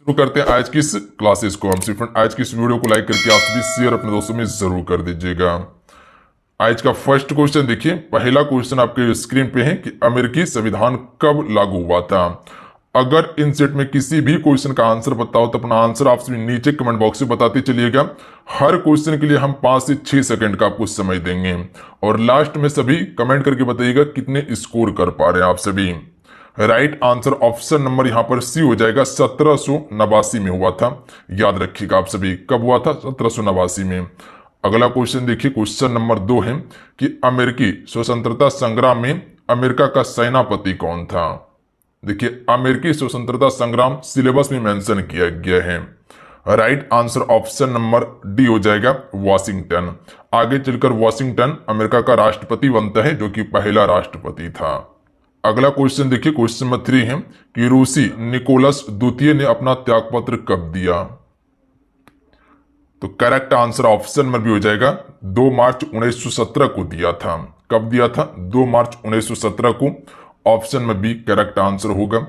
शुरू करते हैं आज की इस क्लासेस को। हम सिर्फ आज की इस वीडियो को लाइक करके आप सभी शेयर अपने दोस्तों में जरूर कर दीजिएगा। आज का फर्स्ट क्वेश्चन देखिए, पहला क्वेश्चन आपके स्क्रीन पे है कि अमेरिकी संविधान कब लागू हुआ था। अगर इन सेट में किसी भी क्वेश्चन का आंसर पता हो तो अपना आंसर आप सभी नीचे कमेंट बॉक्स में बताते चलिएगा। हर क्वेश्चन के लिए हम 5 से 6 सेकंड का आपको समय देंगे और लास्ट में सभी कमेंट करके बताइएगा कितने स्कोर कर पा रहे हैं आप सभी। राइट आंसर ऑप्शन नंबर यहां पर सी हो जाएगा। 1789 में हुआ था, याद रखिएगा आप सभी। कब हुआ था? 1789 में। अगला क्वेश्चन देखिए, क्वेश्चन नंबर 2 है कि अमेरिकी स्वतंत्रता संग्राम में अमेरिका का सेनापति कौन था। देखिए, अमेरिकी स्वतंत्रता संग्राम सिलेबस में मेंशन किया गया है। Right answer option number D हो जाएगा, वॉशिंगटन। आगे चलकर वॉशिंगटन अमेरिका का राष्ट्रपति बनता है, जो कि पहला राष्ट्रपति था। अगला क्वेश्चन देखिए, क्वेश्चन नंबर 3 है कि रूसी निकोलस द्वितीय ने अपना त्यागपत्र कब दिया। तो correct answer option number B हो जाएगा, 2 मार्च 1917 को दिया था। कब दिया था? 2 मार्च 1917 को। ऑप्शन में बी करेक्ट आंसर होगा।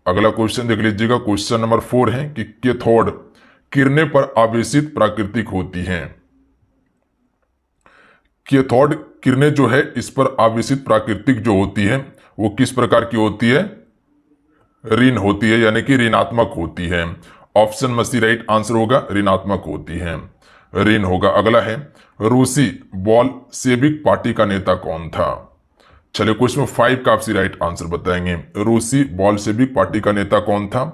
अगला क्वेश्चन देख लीजिएगा, क्वेश्चन नंबर 4 है कि कैथोड किरणें पर आवेशित प्राकृतिक होती हैं। कैथोड किरणें जो है इस पर आवेशित प्राकृतिक जो होती है वो किस प्रकार की होती है? ऋण होती है, यानी कि ऋणात्मक होती है। ऑप्शन में सी राइट आंसर होगा, ऋणात्मक होती है, ऋण होगा। अगला है, रूसी बोल्शेविक पार्टी का नेता कौन था। चलिए क्वेश्चन 5 का आपसे राइट आंसर बताएंगे। रूसी बोल्शेविक पार्टी का नेता कौन था?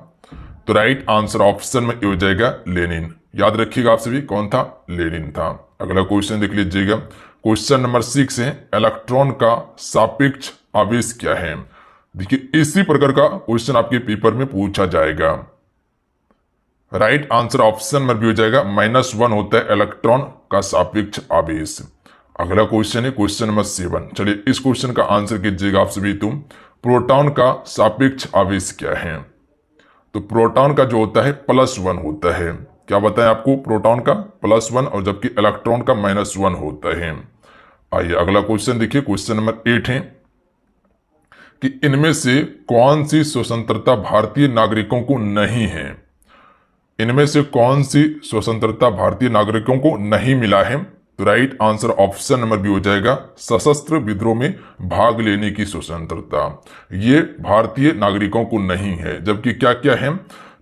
तो राइट आंसर ऑप्शन में हो जाएगा लेनिन। याद रखिएगा आप सभी, कौन था? लेनिन था। अगला क्वेश्चन देख लीजिएगा, क्वेश्चन नंबर 6 है, इलेक्ट्रॉन का सापेक्ष आवेश क्या है। देखिए, इसी प्रकार का क्वेश्चन आपके पेपर में पूछा जाएगा। राइट आंसर ऑप्शन में भी हो जाएगा, -1 होता है इलेक्ट्रॉन का सापेक्ष आवेश। अगला क्वेश्चन है क्वेश्चन नंबर 7। चलिए इस क्वेश्चन का आंसर कीजिएगा आप सभी। तुम प्रोटॉन का सापेक्ष आवेश क्या है। तो प्रोटॉन का जो होता है +1 होता है। क्या बताएं आपको? प्रोटॉन का +1 और जबकि इलेक्ट्रॉन का -1 होता है। आइए अगला क्वेश्चन देखिए, क्वेश्चन नंबर 8 है कि इनमें से कौन सी स्वतंत्रता भारतीय नागरिकों को नहीं है। इनमें से कौन सी स्वतंत्रता भारतीय नागरिकों को नहीं मिला है। तो right answer option number B हो जाएगा, सशस्त्र विद्रोह में भाग लेने की स्वतंत्रता। ये भारतीय नागरिकों को नहीं है। जबकि क्या क्या है?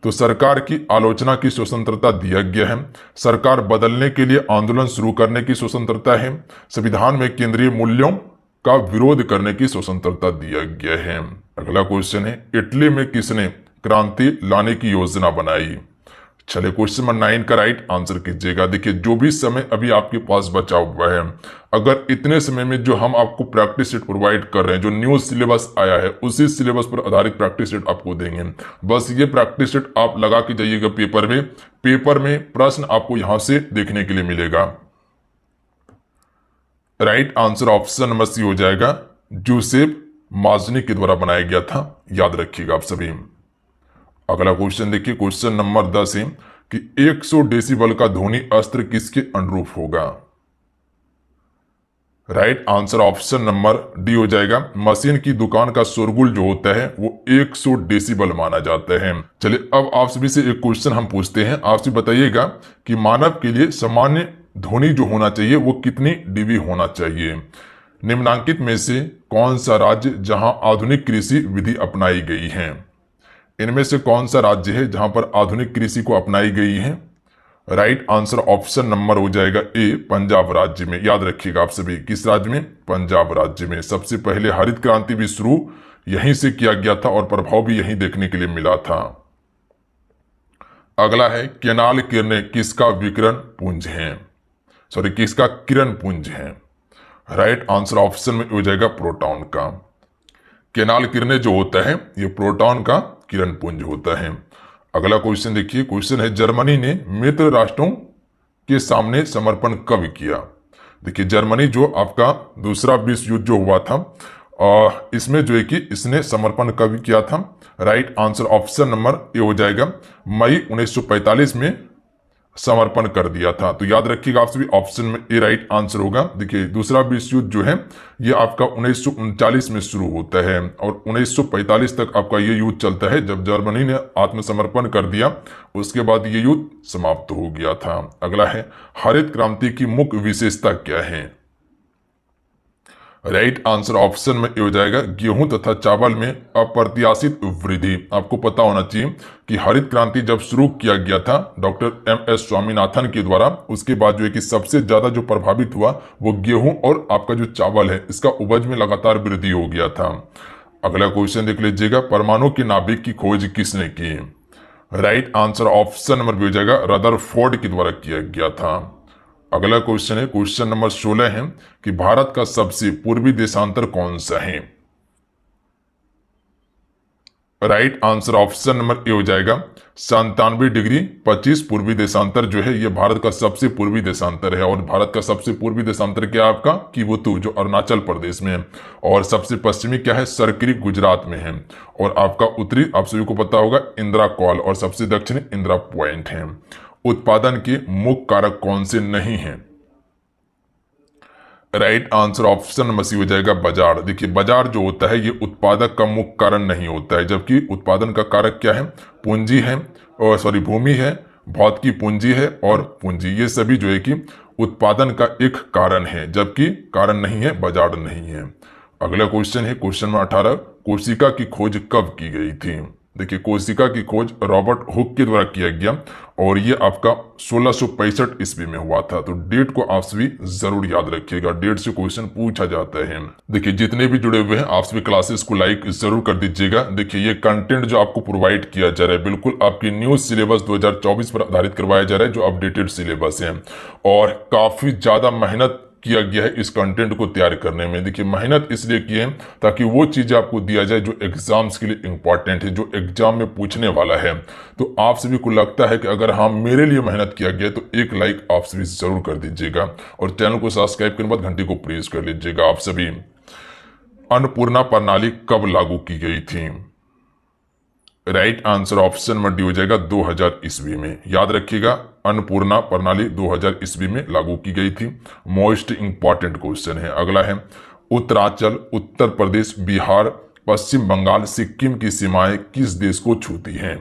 तो सरकार की आलोचना की स्वतंत्रता दिया गया है, सरकार बदलने के लिए आंदोलन शुरू करने की स्वतंत्रता है, संविधान में केंद्रीय मूल्यों का विरोध करने की स्वतंत्रता दिया गया है। अगला क्वेश्चन है, इटली में किसने क्रांति लाने की योजना बनाई। चलिए क्वेश्चन नंबर 9 का राइट आंसर कीजिएगा। देखिए, जो भी समय अभी आपके पास बचा हुआ है, अगर इतने समय में जो हम आपको प्रैक्टिस सेट प्रोवाइड कर रहे हैं, जो न्यू सिलेबस आया है उसी सिलेबस पर आधारित प्रैक्टिस सेट आपको देंगे। बस ये प्रैक्टिस सेट आप लगा के जाइएगा पेपर में। पेपर में प्रश्न आपको यहां से देखने के लिए मिलेगा। Right answer option number C हो जाएगा, जोसेफ माजनी के द्वारा बनाया गया था। याद रखिएगा आप सभी। अगला क्वेश्चन देखिए, क्वेश्चन नंबर 10 है कि 100 डेसिबल का ध्वनि अस्त्र किसके अनुरूप होगा। Right answer option number D हो जाएगा, मशीन की दुकान का शोरगुल जो होता है वो 100 डेसिबल माना जाता है। चलिए अब आप सभी से एक क्वेश्चन हम पूछते हैं। आपसे बताइएगा कि मानव के लिए सामान्य ध्वनि जो होना चाहिए वो कितनी डीबी होना चाहिए। निम्नांकित में से कौन सा राज्य जहां आधुनिक कृषि विधि अपनाई गई है। इनमें से कौन सा राज्य है जहां पर आधुनिक कृषि को अपनाई गई है। राइट आंसर ऑप्शन नंबर हो जाएगा ए, पंजाब राज्य में। याद रखिएगा आप सभी, किस राज्य में? पंजाब राज्य में। सबसे पहले हरित क्रांति भी शुरू यहीं से किया गया था और प्रभाव भी यहीं देखने के लिए मिला था। अगला है, केनाल किरणें किसका विकिरण पुंज है। सॉरी, किसका किरण पुंज है। राइट आंसर ऑप्शन में हो जाएगा प्रोटॉन का। केनाल किरणें जो होता है ये प्रोटॉन का किरण पुंज होता है। अगला क्वेश्चन देखिए, क्वेश्चन है, जर्मनी ने मित्र राष्ट्रों के सामने समर्पण कब किया। देखिए, जर्मनी जो आपका दूसरा विश्व युद्ध जो हुआ था इसमें जो है कि इसने समर्पण कब किया था। Right answer option number A हो जाएगा, मई 1945 में समर्पण कर दिया था। तो याद रखिएगा आप सभी, ऑप्शन में ए राइट आंसर होगा। देखिए दूसरा विश्व युद्ध जो है ये आपका 1939 में शुरू होता है और 1945 तक आपका ये युद्ध चलता है। जब जर्मनी ने आत्मसमर्पण कर दिया उसके बाद ये युद्ध समाप्त हो गया था। अगला है, हरित क्रांति की मुख्य विशेषता क्या है? राइट आंसर ऑप्शन में ये हो जाएगा गेहूं तथा चावल में अप्रत्याशित वृद्धि। आपको पता होना चाहिए कि हरित क्रांति जब शुरू किया गया था डॉक्टर एम.एस. स्वामीनाथन के द्वारा, उसके बाद जो है कि सबसे ज्यादा जो प्रभावित हुआ वो गेहूं और आपका जो चावल है इसका उपज में लगातार वृद्धि हो गया था। अगला क्वेश्चन देख लीजिएगा, परमाणु के नाभिक की खोज किसने की? Right answer option number B हो जाएगा रदरफोर्ड के द्वारा किया गया था। अगला क्वेश्चन है, क्वेश्चन नंबर 16 है कि भारत का सबसे पूर्वी देशांतर कौन सा है? Right answer option number A हो जाएगा 97°25 पूर्वी देशांतर जो है ये भारत का सबसे पूर्वी देशांतर है। और भारत का सबसे पूर्वी देशांतर क्या है आपका? किवुतु जो अरुणाचल प्रदेश में है। और सबसे पश्चिमी क्या है? सरकरी गुजरात में है। और आपका उत्तरी आप सभी को पता होगा इंदिरा कॉल, और सबसे दक्षिणी इंदिरा पॉइंट है। उत्पादन के मुख्य कारक कौन से नहीं हैं? Right answer option number C हो जाएगा बाजार। देखिए बाजार जो होता है ये उत्पादक का मुख्य कारण नहीं होता है, जबकि उत्पादन का कारक क्या है? पूंजी है, और सॉरी भूमि है, भौतिकी पूंजी है और पूंजी, ये सभी जो है कि उत्पादन का एक कारण है, जबकि कारण नहीं है, बाजार नहीं है। अगला क्वेश्चन है क्वेश्चन नंबर 18, कोशिका की खोज कब की गई थी? देखिए कोशिका की खोज रॉबर्ट हुक के द्वारा किया गया और ये आपका 1665 ईस्वी में हुआ था। तो डेट को आप सभी जरूर याद रखिएगा, डेट से क्वेश्चन पूछा जाता है। देखिए जितने भी जुड़े हुए हैं आप सभी क्लासेस को लाइक जरूर कर दीजिएगा। देखिए ये कंटेंट जो आपको प्रोवाइड किया जा रहा है बिल्कुल आपकी न्यू सिलेबस 2024 पर आधारित करवाया जा रहा है, जो अपडेटेड सिलेबस है। और काफी ज्यादा मेहनत किया गया है इस कंटेंट को तैयार करने में। देखिए मेहनत इसलिए की है ताकि वो चीजें आपको दिया जाए जो एग्जाम्स के लिए इंपॉर्टेंट है, जो एग्जाम में पूछने वाला है। तो आप सभी को लगता है कि अगर हाँ मेरे लिए मेहनत किया गया तो एक लाइक आप सभी जरूर कर दीजिएगा और चैनल को सब्सक्राइब करने बाद घंटी को प्रेस कर लीजिएगा आप सभी। अन्नपूर्णा प्रणाली कब लागू की गई थी? राइट आंसर ऑप्शन में डी हो जाएगा 2000 ईस्वी में। याद रखिएगा अन्नपूर्णा प्रणाली 2000 ईस्वी में लागू की गई थी। मोस्ट इंपॉर्टेंट क्वेश्चन है। अगला है, उत्तरांचल, उत्तर प्रदेश, बिहार, पश्चिम बंगाल, सिक्किम की सीमाएं किस देश को छूती हैं?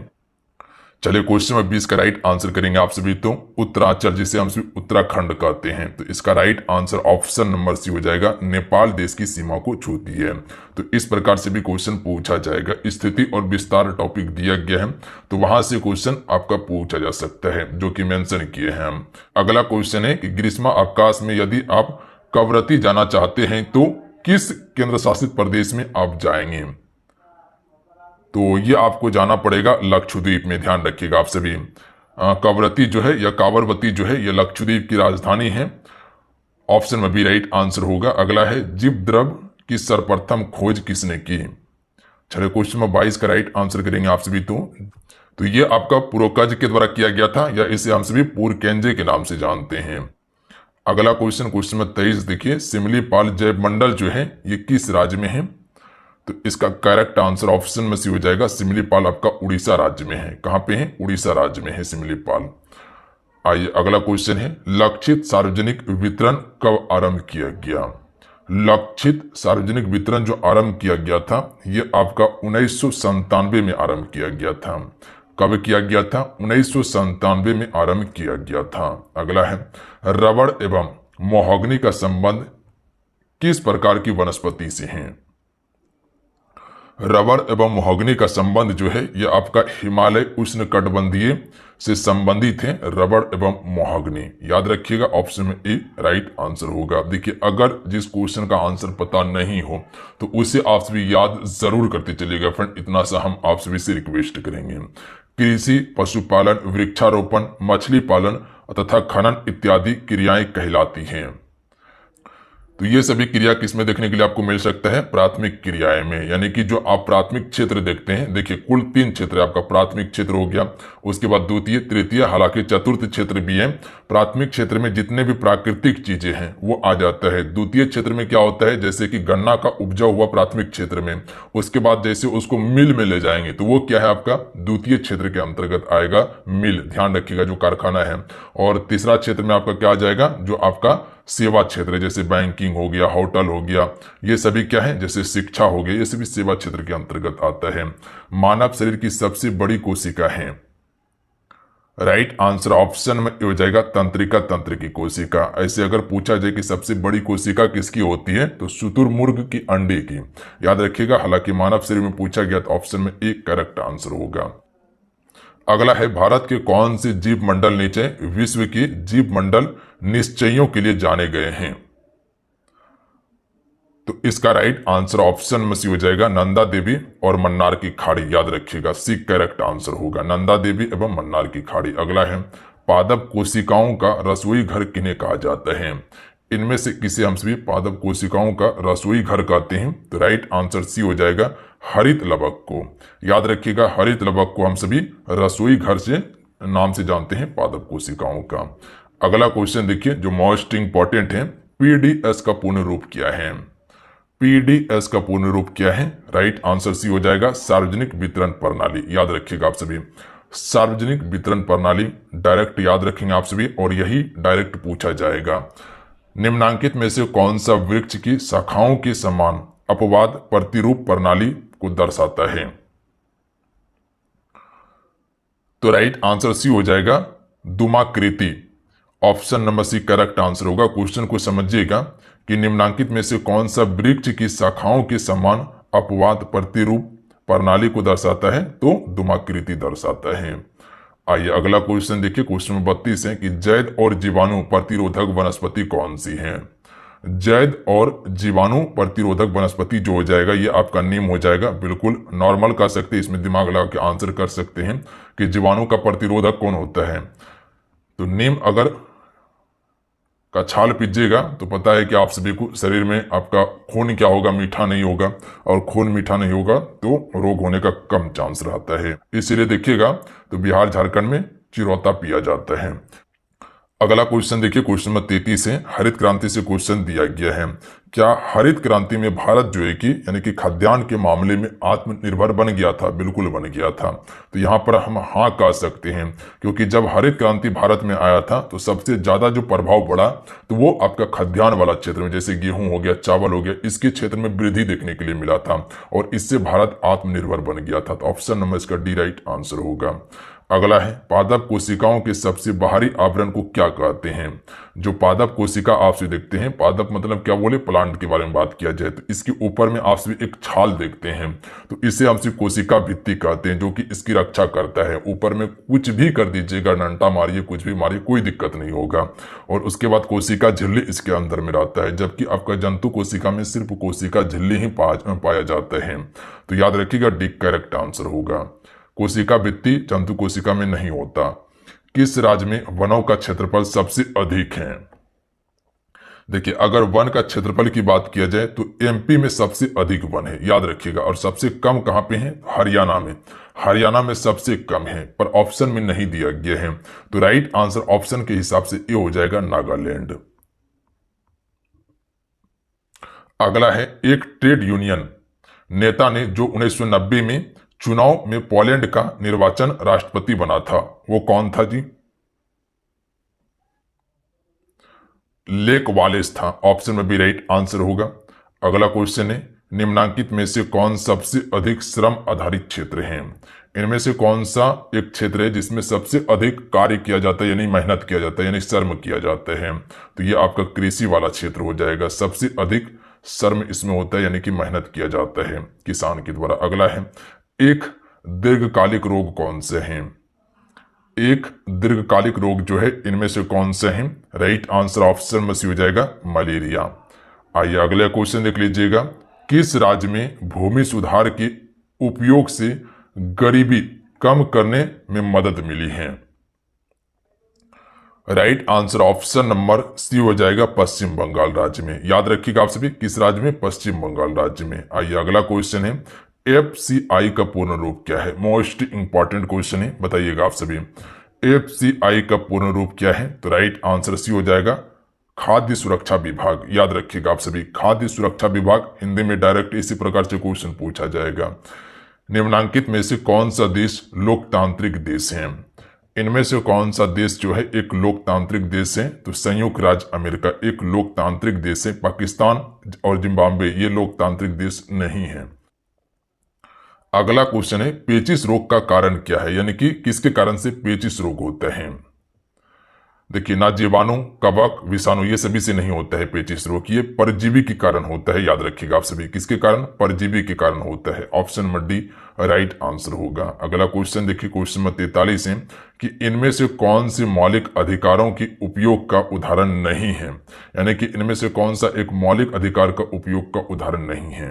चलिए क्वेश्चन नंबर 20 का राइट आंसर करेंगे आप सभी। तो उत्तरांचल जिसे हम सभी उत्तराखंड कहते हैं, तो इसका right answer option number C हो जाएगा, नेपाल देश की सीमा को छूती है। तो इस प्रकार से भी क्वेश्चन पूछा जाएगा। स्थिति और विस्तार टॉपिक दिया गया है तो वहां से क्वेश्चन आपका पूछा जा सकता है, जो कि मेंशन किए हैं हम। अगला क्वेश्चन है कि ग्रीष्मा अवकाश में यदि आप कवरत्ती जाना चाहते हैं तो किस केंद्र शासित प्रदेश में आप जाएंगे? तो ये आपको जाना पड़ेगा लक्षद्वीप में। ध्यान रखिएगा आप सभी। कवरत्ती जो है या कावरवती जो है ये लक्षद्वीप की राजधानी है। ऑप्शन में भी राइट आंसर होगा। अगला है, जीव द्रव की सर्वप्रथम खोज किसने की? चलिए क्वेश्चन नंबर 22 का राइट आंसर करेंगे आप सभी। तो ये आपका पुरोकज के द्वारा किया गया था, या इसे हम सभी पुरकेंजे के नाम से जानते हैं। अगला क्वेश्चन नंबर 23 देखिए, सिमलीपाल जैव मंडल जो है ये किस राज्य में है? तो इसका करेक्ट आंसर ऑप्शन में सी हो जाएगा, सिमलीपाल आपका उड़ीसा राज्य में है। कहां पे है? उड़ीसा राज्य में है सिमलीपाल। आइए अगला क्वेश्चन है, लक्षित सार्वजनिक वितरण कब आरंभ किया गया? लक्षित सार्वजनिक वितरण जो आरंभ किया गया था ये आपका 1997 में आरंभ किया गया था। कब किया गया था? 1997 में आरंभ किया गया था। अगला है, रबड़ एवं मोहगनी का संबंध किस प्रकार की वनस्पति से है? रबड़ एवं मोहगनी का संबंध जो है यह आपका हिमालय उष्णकटिबंधीय से संबंधित है, रबड़ एवं मोहगनी। याद रखिएगा ऑप्शन में ए राइट आंसर होगा। देखिए अगर जिस क्वेश्चन का आंसर पता नहीं हो तो उसे आप सभी याद जरूर करते चलिएगा फ्रेंड, इतना सा हम आप सभी से रिक्वेस्ट करेंगे। कृषि, पशुपालन, वृक्षारोपण, मछली पालन तथा खनन इत्यादि क्रियाएं कहलाती हैं। तो ये सभी क्रिया किसमें देखने के लिए आपको मिल सकता है? प्राथमिक क्रियाएं में। यानी कि जो आप प्राथमिक क्षेत्र देखते हैं, देखिए कुल 3 क्षेत्र है आपका। प्राथमिक क्षेत्र हो गया, उसके बाद द्वितीय, तृतीय, हालांकि चतुर्थ क्षेत्र भी है। प्राथमिक क्षेत्र में जितने भी प्राकृतिक चीजें हैं वो आ जाता है। द्वितीय क्षेत्र में क्या होता है, जैसे कि गन्ना का उपजा हुआ प्राथमिक क्षेत्र में, उसके बाद जैसे उसको मिल में ले जाएंगे तो वो क्या है आपका द्वितीय क्षेत्र के अंतर्गत आएगा, मिल, ध्यान रखिएगा, जो कारखाना है। और तीसरा क्षेत्र में आपका क्या आ जाएगा, जो आपका सेवा क्षेत्र है, जैसे बैंकिंग हो गया, होटल हो गया, ये सभी क्या है, जैसे शिक्षा हो गया, ये सभी सेवा क्षेत्र के अंतर्गत आता है। मानव शरीर की सबसे बड़ी कोशिका है, राइट आंसर ऑप्शन में हो जाएगा तंत्रिका तंत्र की कोशिका। ऐसे अगर पूछा जाए कि सबसे बड़ी कोशिका किसकी होती है तो शुतुरमुर्ग की अंडे की, याद रखिएगा। हालांकि मानव शरीर में पूछा गया तो ऑप्शन में एक करेक्ट आंसर होगा। अगला है, भारत के कौन से जीव मंडल नीचे विश्व के जीव मंडल निश्चयों के लिए जाने गए हैं? तो इसका राइट आंसर ऑप्शन में सी हो जाएगा नंदा देवी और मन्नार की खाड़ी, याद रखिएगा, सी करेक्ट आंसर होगा, नंदा देवी एवं मन्नार की खाड़ी। अगला है, पादप कोशिकाओं का रसोई घर किन्हें कहा जाता है? इनमें से किसे हम सभी पादप कोशिकाओं का रसोई घर कहते हैं? तो राइट आंसर सी हो जाएगा हरित लवक को, याद रखिएगा, हरित लवक को हम सभी रसोई घर से नाम से जानते हैं पादप कोशिकाओं का। अगला क्वेश्चन देखिए जो मोस्ट इंपॉर्टेंट है, पीडीएस का पूर्ण रूप क्या है? पीडीएस का पूर्ण रूप क्या है? राइट आंसर सी हो जाएगा सार्वजनिक वितरण प्रणाली, याद रखिएगा आप सभी, सार्वजनिक वितरण प्रणाली डायरेक्ट याद रखेंगे आप सभी, और यही डायरेक्ट पूछा जाएगा। निम्नांकित में से कौन सा वृक्ष की शाखाओं के समान अपवाद प्रतिरूप प्रणाली को दर्शाता है? तो राइट आंसर सी हो जाएगा दुमाकृति, option number C correct answer होगा। क्वेश्चन को समझिएगा कि निम्नांकित में से कौन सा वृक्ष की शाखाओं के समान अपवाद प्रतिरूप प्रणाली को दर्शाता है? तो दुमाकृति दर्शाता है। आइए अगला क्वेश्चन देखिए, क्वेश्चन नंबर 32 है कि जैद और जीवाणु प्रतिरोधक वनस्पति कौन सी है? जैद और जीवाणु प्रतिरोधक वनस्पति जो हो जाएगा ये आपका नेम हो जाएगा, बिल्कुल नॉर्मल कर सकते हैं, इसमें दिमाग लगा के आंसर कर सकते हैं कि जीवाणु का प्रतिरोधक कौन होता है। तो नेम अगर का छाल पीजिएगा तो पता है कि आप सभी को शरीर में आपका खून क्या होगा, मीठा नहीं होगा, और खून मीठा नहीं होगा तो रोग होने का कम चांस रहता है। इसीलिए देखिएगा तो बिहार झारखंड में चिरौता पिया जाता है। अगला क्वेश्चन देखिए, क्वेश्चन नंबर 33 है, हरित क्रांति से क्वेश्चन दिया गया है, क्या हरित क्रांति में भारत जो है कि यानी कि खाद्यान्न के मामले में आत्मनिर्भर बन गया था? बिल्कुल बन गया था। तो यहाँ पर हम हाँ कह सकते हैं, क्योंकि जब हरित क्रांति भारत में आया था तो सबसे ज्यादा जो प्रभाव पड़ा तो वो आपका खाद्यान्न वाला क्षेत्र में, जैसे गेहूं हो गया, चावल हो गया, इसके क्षेत्र में वृद्धि देखने के लिए मिला था, और इससे भारत आत्मनिर्भर बन गया था। तो ऑप्शन नंबर इसका डी राइट आंसर होगा। अगला है, पादप कोशिकाओं के सबसे बाहरी आवरण को क्या कहते हैं? जो पादप कोशिका आपसे देखते हैं, पादप मतलब क्या बोले, प्लांट के बारे में बात किया जाए तो इसके ऊपर में आपसे एक छाल देखते हैं, तो इसे हमसे कोशिका भित्ति कहते हैं, जो कि इसकी रक्षा करता है। ऊपर में कुछ भी कर दीजिएगा, डंडा मारिए, कुछ भी मारिए, कोई दिक्कत नहीं होगा। और उसके बाद कोशिका झिल्ली इसके अंदर में रहता है, जबकि आपका जंतु कोशिका में सिर्फ कोशिका झिल्ली ही पाया जाता है। तो याद रखिएगा डी करेक्ट आंसर होगा। कोशिका भित्ति जंतु कोशिका में नहीं होता। किस राज्य में वनों का क्षेत्रफल सबसे अधिक है? देखिए अगर वन का क्षेत्रफल की बात किया जाए तो एमपी में सबसे अधिक वन है, याद रखिएगा, और सबसे कम कहां पे है? हरियाणा में। हरियाणा में सबसे कम है, पर ऑप्शन में नहीं दिया गया है। तो राइट आंसर ऑप्शन के हिसाब से ये हो जाएगा नागालैंड। अगला है, एक ट्रेड यूनियन नेता ने जो 1990 में चुनाव में पोलैंड का निर्वाचन राष्ट्रपति बना था, वो कौन था जी? लेक वालेस था, ऑप्शन में भी राइट आंसर होगा। अगला क्वेश्चन है, निम्नांकित में से कौन सबसे अधिक श्रम आधारित क्षेत्र है? इनमें से कौन सा एक क्षेत्र है जिसमें सबसे अधिक कार्य किया जाता है, यानी मेहनत किया जाता है, यानी श्रम किया जाता है? तो ये आपका कृषि वाला क्षेत्र हो जाएगा। सबसे अधिक श्रम इसमें होता है, यानी कि मेहनत किया जाता है किसान के द्वारा। अगला है, एक दीर्घकालिक रोग कौन से हैं? एक दीर्घकालिक रोग जो है इनमें से कौन से हैं? राइट आंसर ऑप्शन में हो जाएगा मलेरिया। आइए अगला क्वेश्चन देख लीजिएगा, किस राज्य में भूमि सुधार के उपयोग से गरीबी कम करने में मदद मिली है? Right answer option number C हो जाएगा, पश्चिम बंगाल राज्य में। याद रखिएगा आप सभी, किस राज्य में? पश्चिम बंगाल राज्य में। आइए अगला क्वेश्चन है, एफसीआई का पूर्ण रूप क्या है? मोस्ट इंपॉर्टेंट क्वेश्चन है, बताइएगा आप सभी। एफसीआई का पूर्ण रूप क्या है? तो राइट आंसर सी हो जाएगा, खाद्य सुरक्षा विभाग। याद रखिएगा आप सभी, खाद्य सुरक्षा विभाग। हिंदी में डायरेक्ट इसी प्रकार से क्वेश्चन पूछा जाएगा। निम्नांकित में से कौन सा देश लोकतांत्रिक देश है? इनमें से कौन सा देश जो है एक लोकतांत्रिक देश है? तो संयुक्त राज्य अमेरिका एक लोकतांत्रिक देश है। पाकिस्तान और जिम्बाब्वे ये लोकतांत्रिक देश नहीं है। अगला क्वेश्चन है, पेचिश रोग का कारण क्या है? यानी कि किसके कारण से पेचिश रोग होता है? देखिए, ना जीवाणु, कवक, विषाणु ये सभी से नहीं होता है पेचिश रोग, ये परजीवी के कारण होता है। याद रखिएगा आप सभी, किसके कारण? परजीवी के कारण होता है। Option number D right answer होगा। अगला क्वेश्चन देखिए, क्वेश्चन नंबर 43 है कि इनमें से कौन से मौलिक अधिकारों की उपयोग का उदाहरण नहीं है? यानी कि इनमें से कौन सा एक मौलिक अधिकार का उपयोग का उदाहरण नहीं है?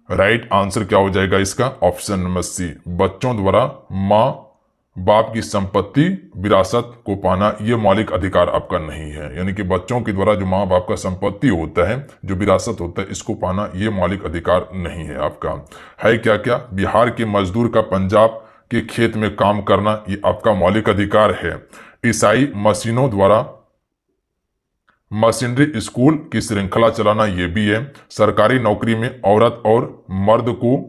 राइट आंसर क्या हो जाएगा इसका? ऑप्शन नंबर सी, बच्चों द्वारा माँ बाप की संपत्ति विरासत को पाना, ये मौलिक अधिकार आपका नहीं है। यानी कि बच्चों के द्वारा जो माँ बाप का संपत्ति होता है, जो विरासत होता है, इसको पाना ये मौलिक अधिकार नहीं है आपका। है क्या क्या? बिहार के मजदूर का पंजाब के खेत में काम करना, ये आपका मौलिक अधिकार है। ईसाई मशीनों द्वारा मशीनरी स्कूल की श्रृंखला चलाना, ये भी है। सरकारी नौकरी में औरत और मर्द को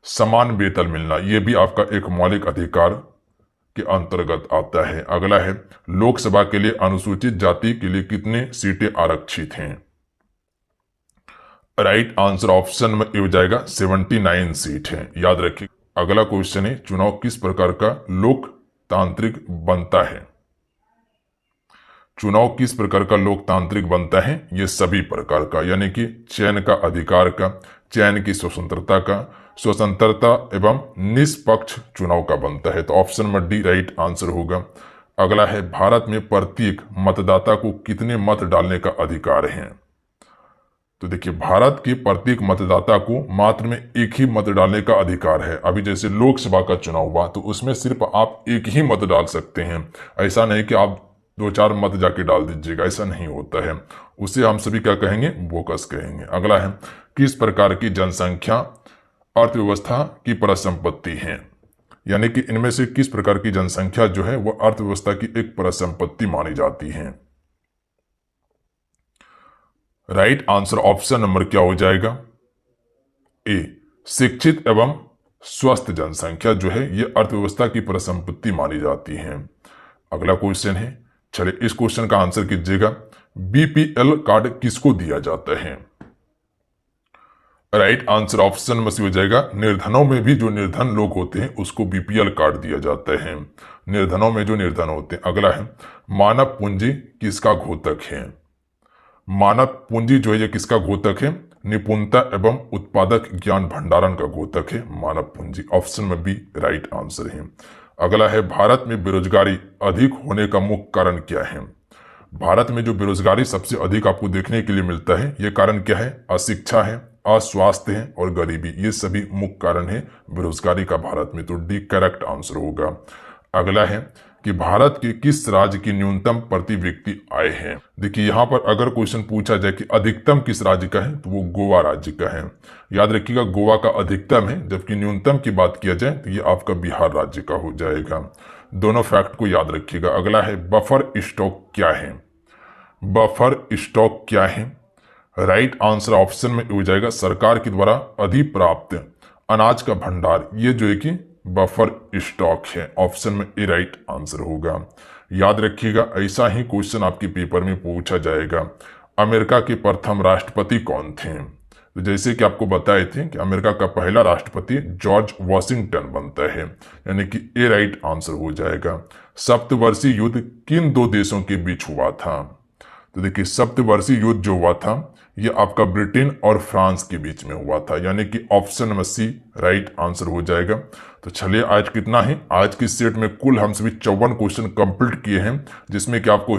समान वेतन मिलना, ये भी आपका एक मौलिक अधिकार के अंतर्गत आता है। अगला है, लोकसभा के लिए अनुसूचित जाति के लिए कितने सीटें आरक्षित हैं? राइट आंसर ऑप्शन में हो जाएगा 79 सीट है। याद रखिए। अगला क्वेश्चन है, चुनाव किस प्रकार का लोकतांत्रिक बनता है? चुनाव किस प्रकार का लोकतांत्रिक बनता है? ये सभी प्रकार का, यानी कि चयन का अधिकार का, चयन की स्वतंत्रता एवं निष्पक्ष चुनाव का बनता है। तो option number D right answer होगा। अगला है, भारत में प्रत्येक मतदाता को कितने मत डालने का अधिकार है? तो देखिए, भारत के प्रत्येक मतदाता को मात्र में एक ही मत डालने का अधिकार है। अभी जैसे लोकसभा का चुनाव हुआ तो उसमें सिर्फ आप एक ही मत डाल सकते हैं। ऐसा नहीं कि आप 2-4 मत जाके डाल दीजिएगा, ऐसा नहीं होता है। उसे हम सभी क्या कहेंगे? बोकस कहेंगे। अगला है, किस प्रकार की जनसंख्या अर्थव्यवस्था की परिसंपत्ति है? यानी कि इनमें से किस प्रकार की जनसंख्या जो है वो अर्थव्यवस्था की एक परिसंपत्ति मानी जाती है? राइट आंसर ऑप्शन नंबर क्या हो जाएगा? ए, शिक्षित एवं स्वस्थ जनसंख्या जो है ये अर्थव्यवस्था की परिसंपत्ति मानी जाती है। अगला क्वेश्चन है, चलिए इस क्वेश्चन का आंसर कीजिएगा। बीपीएल कार्ड किसको दिया जाता है? राइट आंसर ऑप्शन में हो जाएगा, निर्धनों में भी जो निर्धन लोग होते हैं उसको बीपीएल कार्ड दिया जाता है। निर्धनों में जो निर्धन होते हैं। अगला है, मानव पूंजी किसका घोतक है? मानव पूंजी जो है ये किसका घोतक है? निपुणता एवं उत्पादक ज्ञान भंडारण का घोतक है मानव पूंजी। ऑप्शन में बी राइट आंसर है। अगला है, भारत में बेरोजगारी अधिक होने का मुख्य कारण क्या है? भारत में जो बेरोजगारी सबसे अधिक आपको देखने के लिए मिलता है, ये कारण क्या है? अशिक्षा है, अस्वास्थ्य है और गरीबी, ये सभी मुख्य कारण है बेरोजगारी का भारत में। तो डी करेक्ट आंसर होगा। अगला है कि भारत के किस राज्य की न्यूनतम प्रति व्यक्ति आय है? देखिए, यहां पर अगर क्वेश्चन पूछा जाए कि अधिकतम किस राज्य का है तो वो गोवा राज्य का है। याद रखिएगा, गोवा का अधिकतम है, जबकि न्यूनतम की बात किया जाए तो ये आपका बिहार राज्य का हो जाएगा। दोनों फैक्ट को याद रखिएगा। अगला है, बफर स्टॉक क्या है? बफर स्टॉक क्या है? राइट आंसर ऑप्शन में हो जाएगा, सरकार के द्वारा अधिप्राप्त अनाज का भंडार, ये जो है कि बफर स्टॉक है। ऑप्शन में ए राइट आंसर होगा। याद रखिएगा, ऐसा ही क्वेश्चन आपके पेपर में पूछा जाएगा। अमेरिका के प्रथम राष्ट्रपति कौन थे? तो जैसे कि आपको बताए थे कि अमेरिका का पहला राष्ट्रपति जॉर्ज वॉशिंगटन बनता है, यानी कि ए राइट आंसर हो जाएगा। सप्तवर्षीय युद्ध किन दो देशों के बीच हुआ था? तो देखिए, सप्तवर्षीय युद्ध जो हुआ था ये आपका ब्रिटेन और फ्रांस के बीच में हुआ था, यानी कि option number C right answer हो जाएगा। तो चलिए, आज कितना है? आज की सेट में कुल हम सभी 54 क्वेश्चन कंप्लीट किए हैं, जिसमें कि आपको